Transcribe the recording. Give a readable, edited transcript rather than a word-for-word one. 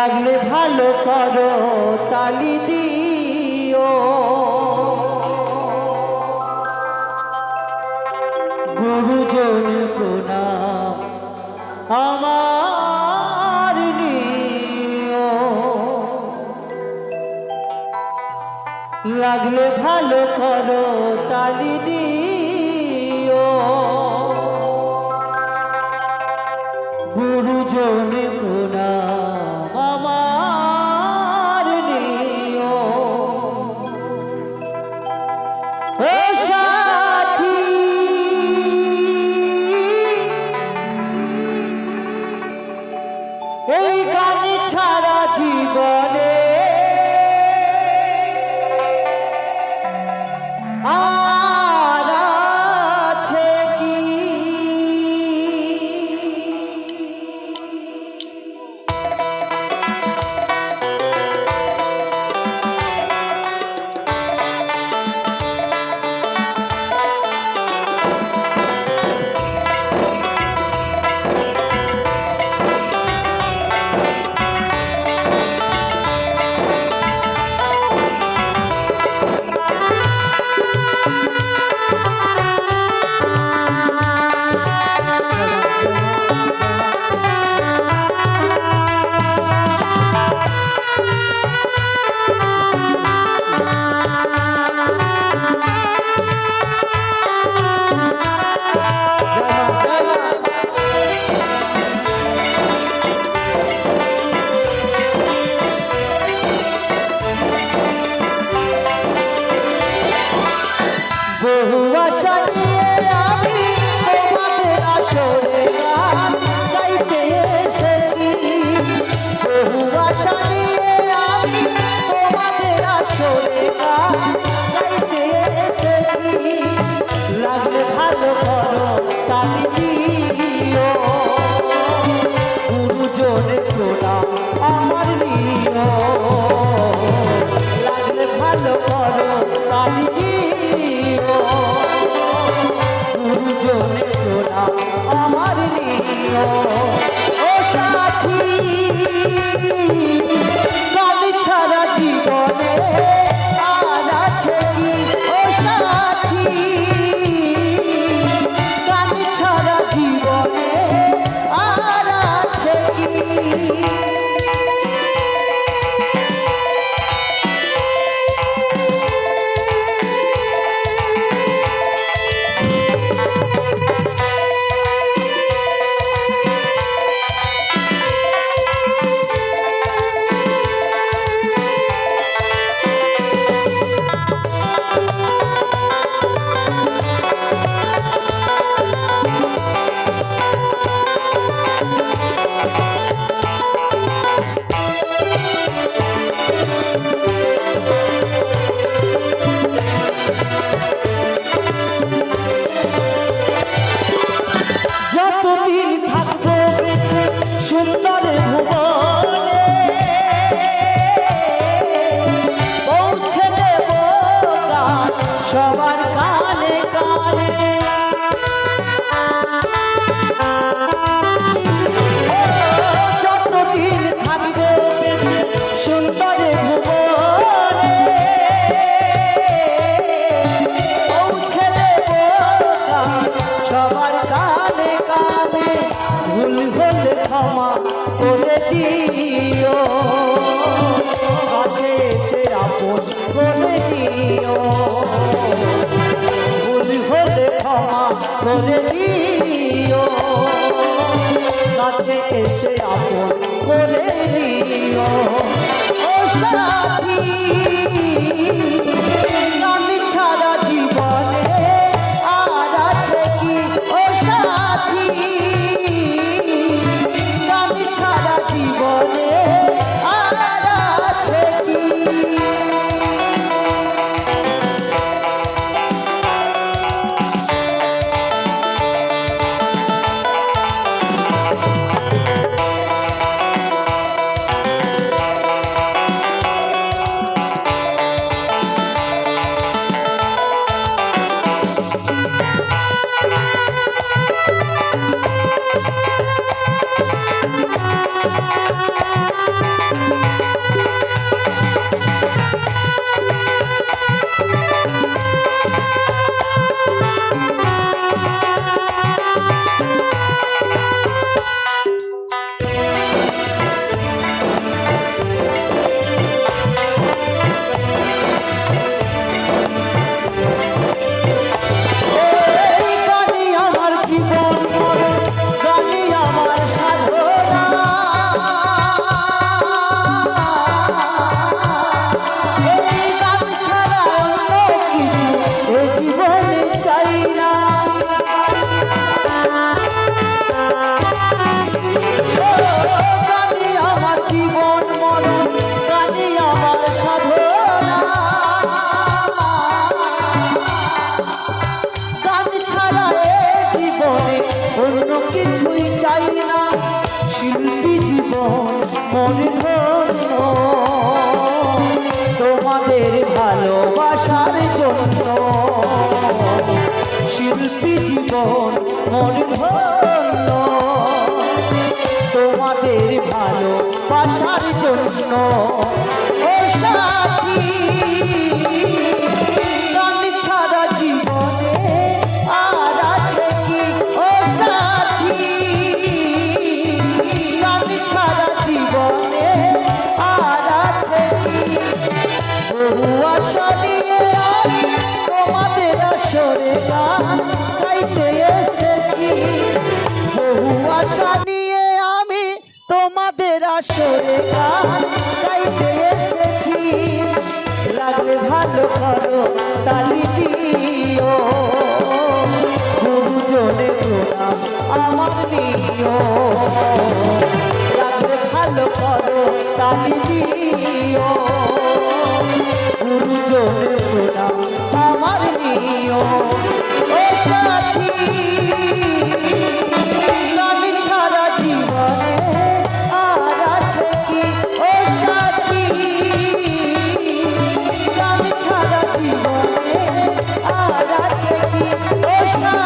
লাগলে ভালো করো তালি দিও, গুরুজন প্রণাম আমার নিও। লাগলে ভালো করো তালি দিও, গুরুজন প্রণাম আমার নিও। ও সাথী এই গান ছাড়া জীবনে আর আছে কি? বহু আশা নিয়ে আমি তোমাদের আসরে গান গাইতে এসেছি, বহু আশা নিয়ে আমি তোমাদের আসরে গান গাইতে এসেছি। লাগলে ভালো করো তালি দিও, গুরুজনে প্রণাম আমার নিও। লাগলে ভালো করো তালি দিও, গুরুজনে প্রণাম আমার নিও। ও সাথী গান ছাড়া জীবনে আর আছে কি? ও সাথী গান ছাড়া জীবনে আর আছে কি? যতদিন থাকবো বেঁচে সুন্দর ভুবনে পৌঁছে দেব গান সবার কানে কানে। যতদিন থাকবো বেঁচে সুন্দর ভুবনে পৌঁছে দেব গান সবার কানে কানে। ভুল হলে ক্ষমা করে দিও, কাছে এসে আপন করে দিও। ভুল হলে ক্ষমা করে দিও, কাছে এসে আপন করে দিও। ও সাথী গান ছাড়া জীবনে আর আছে কি? ও সাথী গান ছাড়া জীবনে আর আছে কি? অন্য কিছুই চাই না শিল্পী জীবন মোর ধন্য তোমাদের ভালোবাসার জন্য শিল্পী জীবন মোর ধন্য তোমাদের ভালোবাসার জন্য ও সাথী গান ছাড়া জীবনে আর আছে কি ও সাথী গান ছাড়া জীবনে আর আছে কি বহু আশা নিয়ে আমি তোমাদের আসরে গান গাইতে এসেছি বহু আশা নিয়ে আমি তোমাদের আসরে গান গাইতে এসেছি লাগলে ভালো করো তালি দিও গুরুজনে প্রণাম আমার নিও লাগলে ভালো করো তালি দিও গুরুজনে প্রণাম আমার নিও ও সাথী গান ছাড়া জীবনে আর আছে কি ও সাথী গান ছাড়া জীবনে আর আছে কি ও সাথী